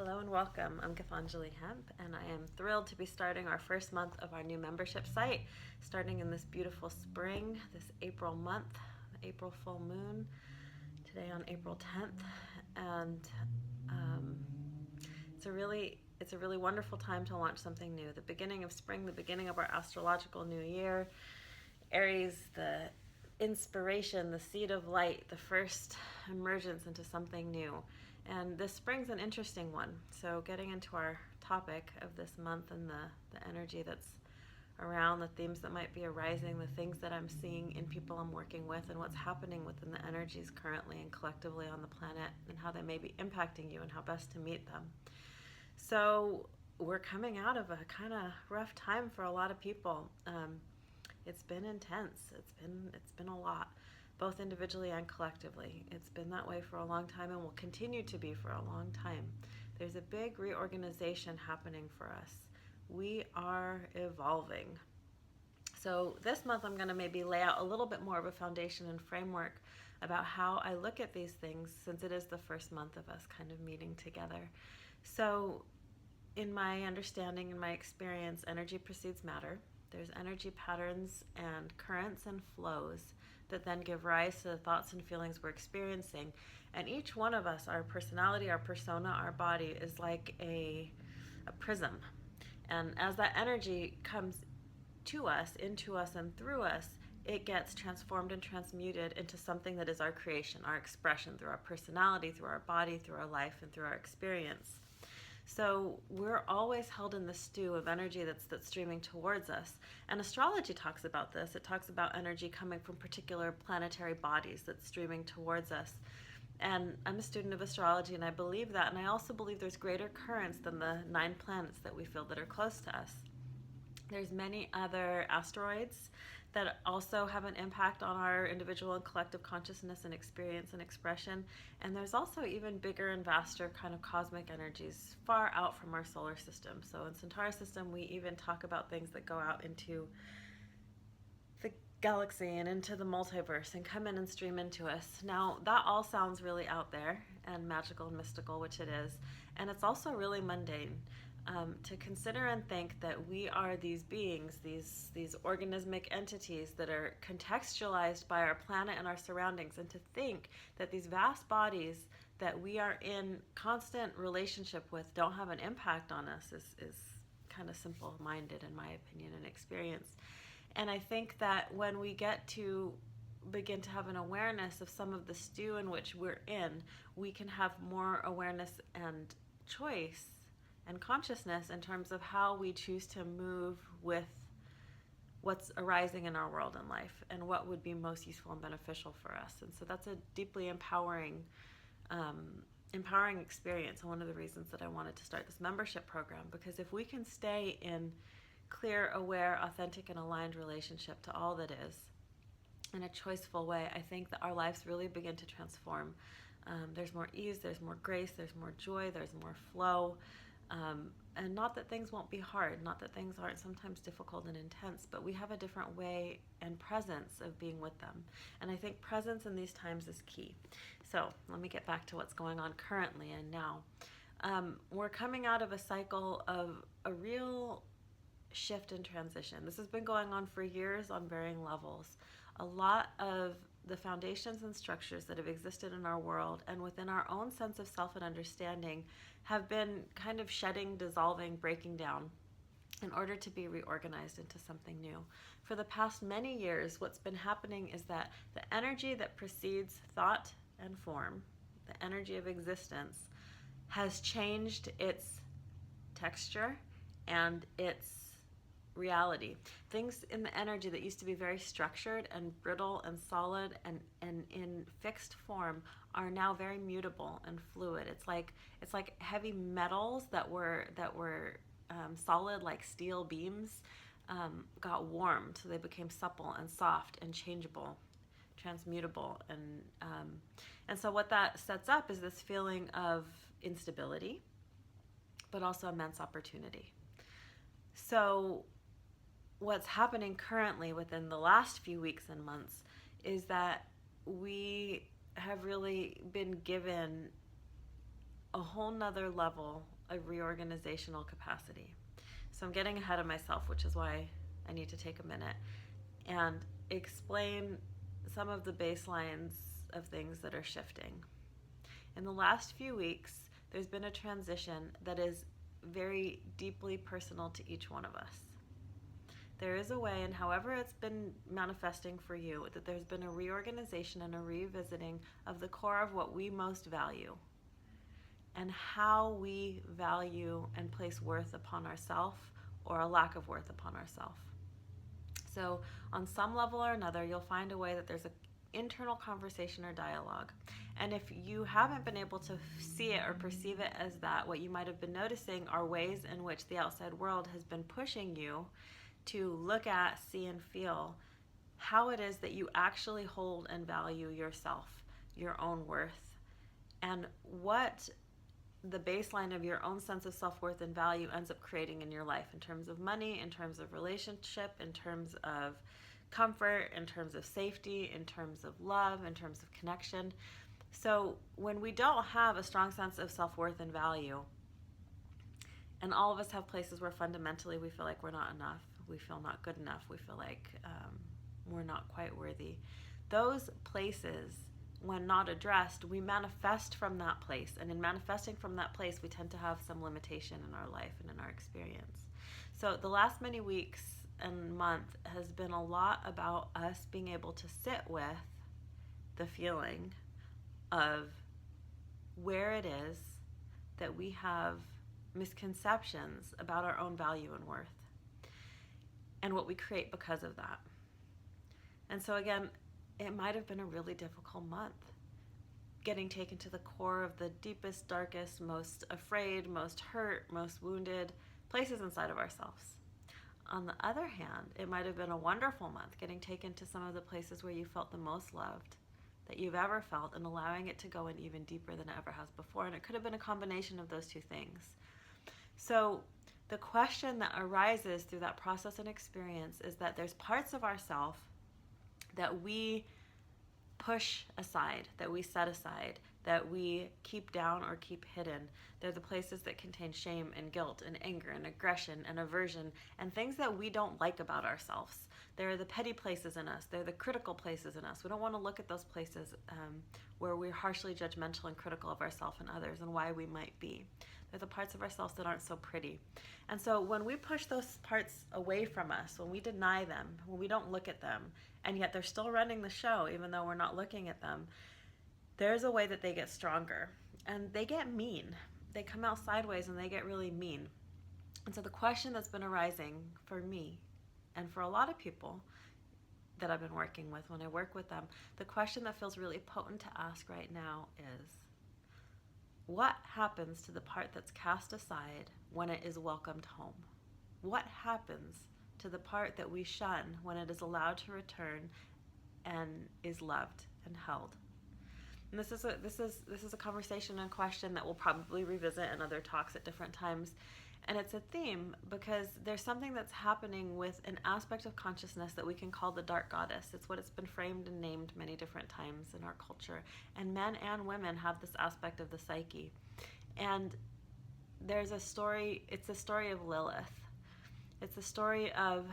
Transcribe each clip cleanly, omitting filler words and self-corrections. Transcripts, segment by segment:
Hello and welcome. I'm Githanjali Hemp, and I am thrilled to be starting our first month of our new membership site, starting in this beautiful spring, this April month, April full moon, today on April 10th, and it's a really wonderful time to launch something new. The beginning of spring, the beginning of our astrological new year. Aries, the inspiration, the seed of light, the first emergence into something new. And this spring's an interesting one. So getting into our topic of this month and the energy that's around, the themes that might be arising, the things that I'm seeing in people I'm working with, and what's happening within the energies currently and collectively on the planet, and how they may be impacting you and how best to meet them. So we're coming out of a kind of rough time for a lot of people. It's been intense. It's been a lot, both individually and collectively. It's been that way for a long time and will continue to be for a long time. There's a big reorganization happening for us. We are evolving. So this month I'm going to maybe lay out a little bit more of a foundation and framework about how I look at these things, since it is the first month of us kind of meeting together. So in my understanding and my experience, energy precedes matter. There's energy patterns and currents and flows that then give rise to the thoughts and feelings we're experiencing. And each one of us, our personality, our persona, our body, is like a prism. And as that energy comes to us, into us, and through us, it gets transformed and transmuted into something that is our creation, our expression, through our personality, through our body, through our life, and through our experience. So we're always held in the stew of energy that's streaming towards us. And astrology talks about this. It talks about energy coming from particular planetary bodies that's streaming towards us. And I'm a student of astrology, and I believe that. And I also believe there's greater currents than the 9 planets that we feel that are close to us. There's many other asteroids that also have an impact on our individual and collective consciousness and experience and expression. And there's also even bigger and vaster kind of cosmic energies far out from our solar system. So in Syntara system, we even talk about things that go out into the galaxy and into the multiverse and come in and stream into us. Now, that all sounds really out there and magical and mystical, which it is. And it's also really mundane. To consider and think that we are these beings, these organismic entities that are contextualized by our planet and our surroundings, and to think that these vast bodies that we are in constant relationship with don't have an impact on us is kind of simple-minded, in my opinion and experience. And I think that when we get to begin to have an awareness of some of the stew in which we're in, we can have more awareness and choice and consciousness in terms of how we choose to move with what's arising in our world and life, and what would be most useful and beneficial for us. And so that's a deeply empowering experience, and one of the reasons that I wanted to start this membership program, because if we can stay in clear, aware, authentic, and aligned relationship to all that is in a choiceful way, I think that our lives really begin to transform. There's more ease, there's more grace, there's more joy, there's more flow. And not that things won't be hard, not that things aren't sometimes difficult and intense, but we have a different way and presence of being with them. And I think presence in these times is key. So let me get back to what's going on currently and now. We're coming out of a cycle of a real shift and transition. This has been going on for years on varying levels. A lot of the foundations and structures that have existed in our world and within our own sense of self and understanding have been kind of shedding, dissolving, breaking down in order to be reorganized into something new. For the past many years, what's been happening is that the energy that precedes thought and form, the energy of existence, has changed its texture and its reality. Things in the energy that used to be very structured and brittle and solid and in fixed form are now very mutable and fluid. It's like heavy metals that were solid like steel beams got warmed, so they became supple and soft and changeable, transmutable, and so what that sets up is this feeling of instability, but also immense opportunity. So what's happening currently within the last few weeks and months is that we have really been given a whole nother level of reorganizational capacity. So I'm getting ahead of myself, which is why I need to take a minute and explain some of the baselines of things that are shifting. In the last few weeks, there's been a transition that is very deeply personal to each one of us. There is a way, and however it's been manifesting for you, that there's been a reorganization and a revisiting of the core of what we most value and how we value and place worth upon ourselves or a lack of worth upon ourselves. So on some level or another, you'll find a way that there's an internal conversation or dialogue. And if you haven't been able to see it or perceive it as that, what you might have been noticing are ways in which the outside world has been pushing you to look at, see, and feel how it is that you actually hold and value yourself, your own worth, and what the baseline of your own sense of self-worth and value ends up creating in your life in terms of money, in terms of relationship, in terms of comfort, in terms of safety, in terms of love, in terms of connection. So when we don't have a strong sense of self-worth and value, and all of us have places where fundamentally we feel like we're not enough, we feel not good enough, we feel like we're not quite worthy, those places, when not addressed, we manifest from that place. And in manifesting from that place, we tend to have some limitation in our life and in our experience. So the last many weeks and month has been a lot about us being able to sit with the feeling of where it is that we have misconceptions about our own value and worth and what we create because of that. And so again, it might have been a really difficult month, getting taken to the core of the deepest, darkest, most afraid, most hurt, most wounded places inside of ourselves. On the other hand, it might have been a wonderful month, getting taken to some of the places where you felt the most loved that you've ever felt and allowing it to go in even deeper than it ever has before. And it could have been a combination of those two things. So the question that arises through that process and experience is that there's parts of ourself that we push aside, that we set aside, that we keep down or keep hidden. They're the places that contain shame and guilt and anger and aggression and aversion and things that we don't like about ourselves. They're the petty places in us. They're the critical places in us. We don't want to look at those places where we're harshly judgmental and critical of ourselves and others and why we might be. They're the parts of ourselves that aren't so pretty. And so when we push those parts away from us, when we deny them, when we don't look at them, and yet they're still running the show even though we're not looking at them, there's a way that they get stronger. And they get mean. They come out sideways and they get really mean. And so the question that's been arising for me and for a lot of people that I've been working with when I work with them, the question that feels really potent to ask right now is, what happens to the part that's cast aside when it is welcomed home? What happens to the part that we shun when it is allowed to return and is loved and held? And this is a conversation and question that we'll probably revisit in other talks at different times. And it's a theme because there's something that's happening with an aspect of consciousness that we can call the dark goddess. It's what it's been framed and named many different times in our culture. And men and women have this aspect of the psyche. And there's a story, it's a story of Lilith. It's a story of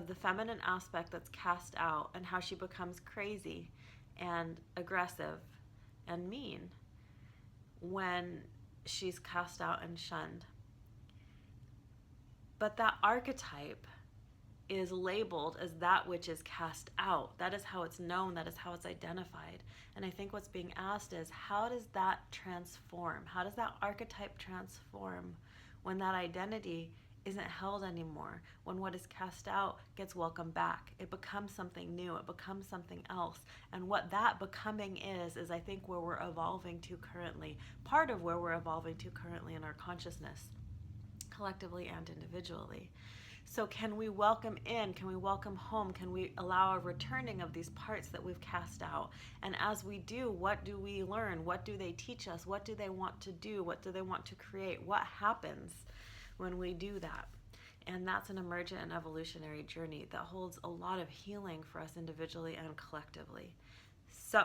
the feminine aspect that's cast out and how she becomes crazy and aggressive and mean when she's cast out and shunned. But that archetype is labeled as that which is cast out. That is how it's known. That is how it's identified. And I think what's being asked is, how does that transform? How does that archetype transform when that identity isn't held anymore? When what is cast out gets welcomed back, it becomes something new, it becomes something else. And what that becoming is I think where we're evolving to currently, part of where we're evolving to currently in our consciousness, collectively and individually. So can we welcome in? Can we welcome home? Can we allow a returning of these parts that we've cast out? And as we do, what do we learn? What do they teach us? What do they want to do? What do they want to create? What happens when we do that? And that's an emergent and evolutionary journey that holds a lot of healing for us individually and collectively. So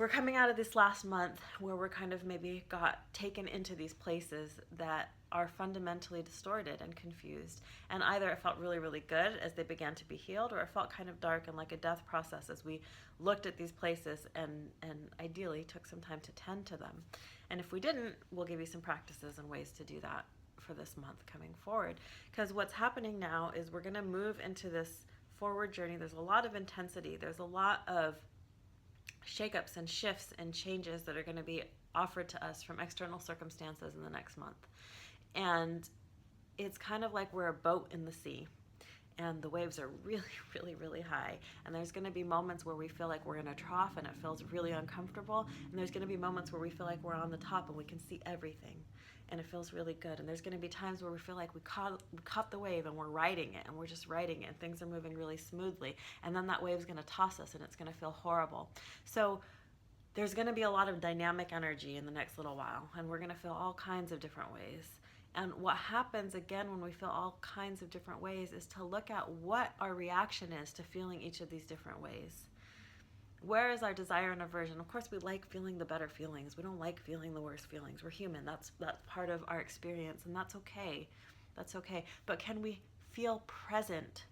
we're coming out of this last month where we're kind of maybe got taken into these places that are fundamentally distorted and confused. And either it felt really, really good as they began to be healed, or it felt kind of dark and like a death process as we looked at these places and ideally took some time to tend to them. And if we didn't, we'll give you some practices and ways to do that for this month coming forward. Because what's happening now is we're going to move into this forward journey. There's a lot of intensity. There's a lot of shakeups and shifts and changes that are going to be offered to us from external circumstances in the next month. And it's kind of like we're a boat in the sea, and the waves are really, really, really high. And there's going to be moments where we feel like we're in a trough and it feels really uncomfortable. And there's going to be moments where we feel like we're on the top and we can see everything and it feels really good. And there's going to be times where we feel like we caught the wave and we're riding it, and we're just riding it and things are moving really smoothly. And then that wave's going to toss us and it's going to feel horrible. So there's going to be a lot of dynamic energy in the next little while, and we're going to feel all kinds of different ways. And what happens again when we feel all kinds of different ways is to look at what our reaction is to feeling each of these different ways. Where is our desire and aversion? Of course, we like feeling the better feelings. We don't like feeling the worst feelings. We're human. That's part of our experience, and that's okay. That's okay. But can we feel present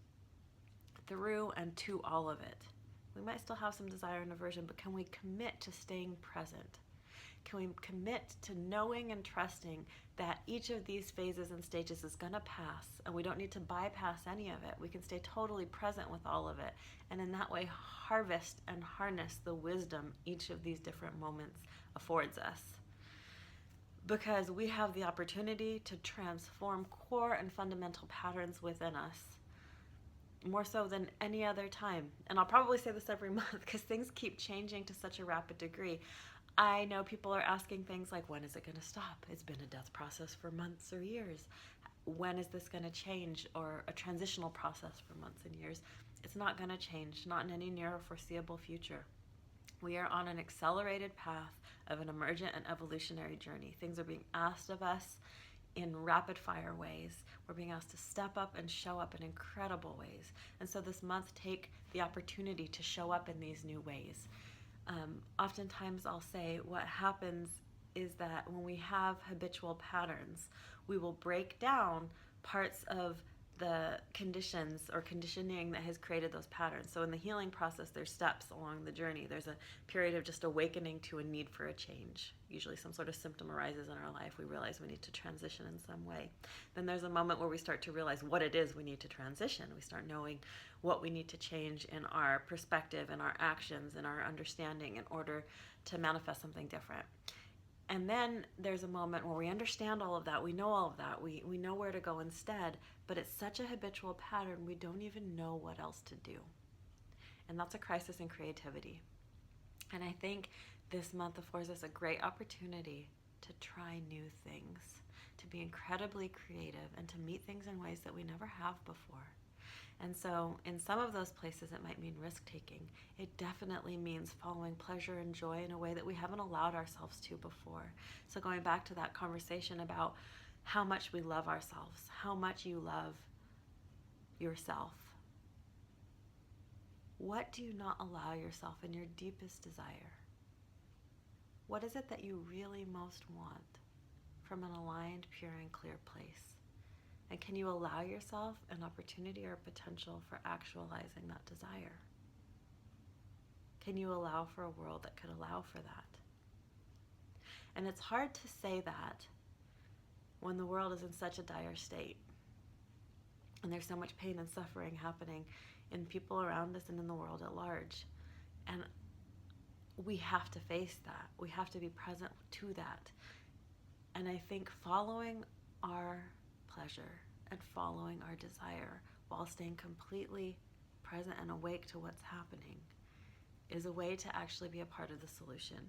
through and to all of it? We might still have some desire and aversion, but can we commit to staying present? Can we commit to knowing and trusting that each of these phases and stages is going to pass, and we don't need to bypass any of it? We can stay totally present with all of it, and in that way harvest and harness the wisdom each of these different moments affords us. Because we have the opportunity to transform core and fundamental patterns within us, more so than any other time. And I'll probably say this every month because things keep changing to such a rapid degree. I know people are asking things like, when is it going to stop? It's been a death process for months or years. When is this going to change? Or a transitional process for months and years. It's not going to change, not in any near or foreseeable future. We are on an accelerated path of an emergent and evolutionary journey. Things are being asked of us in rapid fire ways. We're being asked to step up and show up in incredible ways. And so this month, take the opportunity to show up in these new ways. Oftentimes I'll say what happens is that when we have habitual patterns, we will break down parts of the conditions or conditioning that has created those patterns. So in the healing process, there's steps along the journey. There's a period of just awakening to a need for a change. Usually some sort of symptom arises in our life. We realize we need to transition in some way. Then there's a moment where we start to realize what it is we need to transition. We start knowing what we need to change in our perspective, in our actions, in our understanding in order to manifest something different. And then there's a moment where we understand all of that, we know all of that, we know where to go instead, but it's such a habitual pattern, we don't even know what else to do. And that's a crisis in creativity. And I think this month affords us a great opportunity to try new things, to be incredibly creative, and to meet things in ways that we never have before. And so in some of those places it might mean risk-taking. It definitely means following pleasure and joy in a way that we haven't allowed ourselves to before. So going back to that conversation about how much we love ourselves, how much you love yourself. What do you not allow yourself in your deepest desire? What is it that you really most want from an aligned, pure, and clear place? And can you allow yourself an opportunity or potential for actualizing that desire? Can you allow for a world that could allow for that? And it's hard to say that when the world is in such a dire state. And there's so much pain and suffering happening in people around us and in the world at large. And we have to face that. We have to be present to that. And I think following our pleasure and following our desire while staying completely present and awake to what's happening is a way to actually be a part of the solution.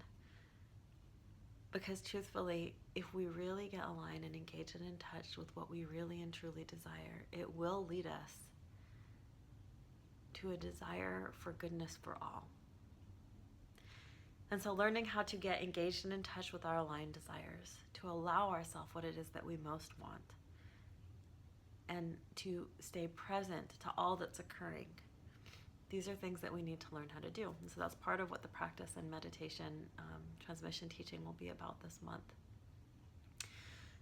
Because truthfully, if we really get aligned and engaged and in touch with what we really and truly desire, it will lead us to a desire for goodness for all. And so learning how to get engaged and in touch with our aligned desires, to allow ourselves what it is that we most want, and to stay present to all that's occurring these are things that we need to learn how to do. And so that's part of what the practice and meditation transmission teaching will be about this month.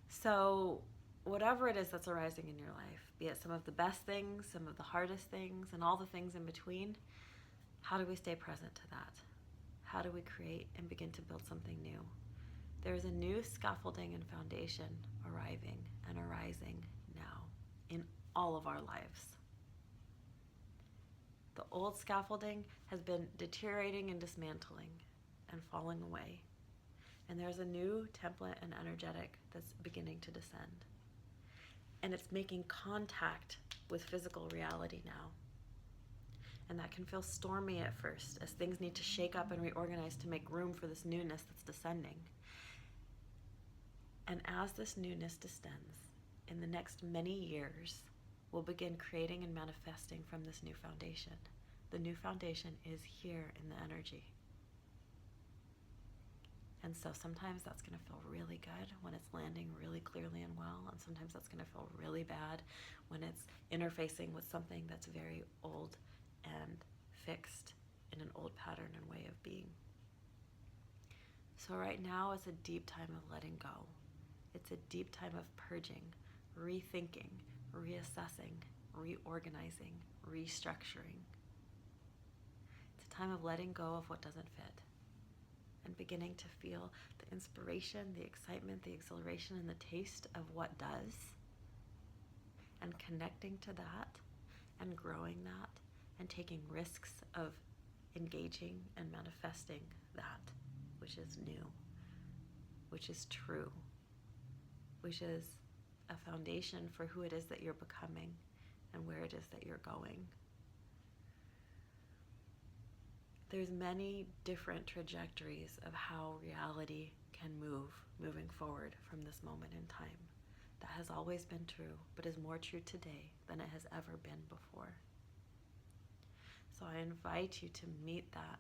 So whatever it is that's arising in your life, be it some of the best things, some of the hardest things, and all the things in between, how do we stay present to that? How do we create and begin to build something new? There's a new scaffolding and foundation arriving and arising now in all of our lives. The old scaffolding has been deteriorating and dismantling and falling away. And there's a new template and energetic that's beginning to descend. And it's making contact with physical reality now. And that can feel stormy at first, as things need to shake up and reorganize to make room for this newness that's descending. And as this newness descends, in the next many years, we'll begin creating and manifesting from this new foundation. The new foundation is here in the energy. And so sometimes that's going to feel really good when it's landing really clearly and well, and sometimes that's going to feel really bad when it's interfacing with something that's very old and fixed in an old pattern and way of being. So right now is a deep time of letting go. It's a deep time of purging, rethinking, reassessing, reorganizing, restructuring. It's a time of letting go of what doesn't fit and beginning to feel the inspiration, the excitement, the exhilaration, and the taste of what does, and connecting to that and growing that and taking risks of engaging and manifesting that which is new, which is true, which is a foundation for who it is that you're becoming and where it is that you're going. There's many different trajectories of how reality can moving forward from this moment in time. That has always been true, but is more true today than it has ever been before. So I invite you to meet that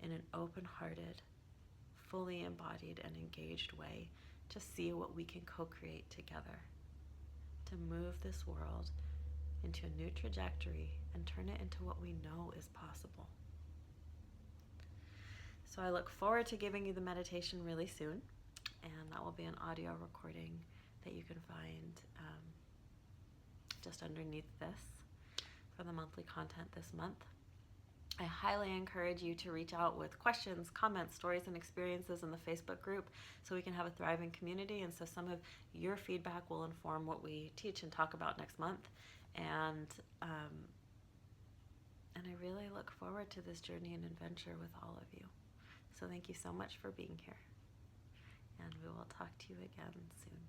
in an open-hearted, fully embodied and engaged way to see what we can co-create together, to move this world into a new trajectory and turn it into what we know is possible. So I look forward to giving you the meditation really soon, and that will be an audio recording that you can find just underneath this for the monthly content this month. I highly encourage you to reach out with questions, comments, stories, and experiences in the Facebook group so we can have a thriving community, and so some of your feedback will inform what we teach and talk about next month. And I really look forward to this journey and adventure with all of you. So thank you so much for being here, and we will talk to you again soon.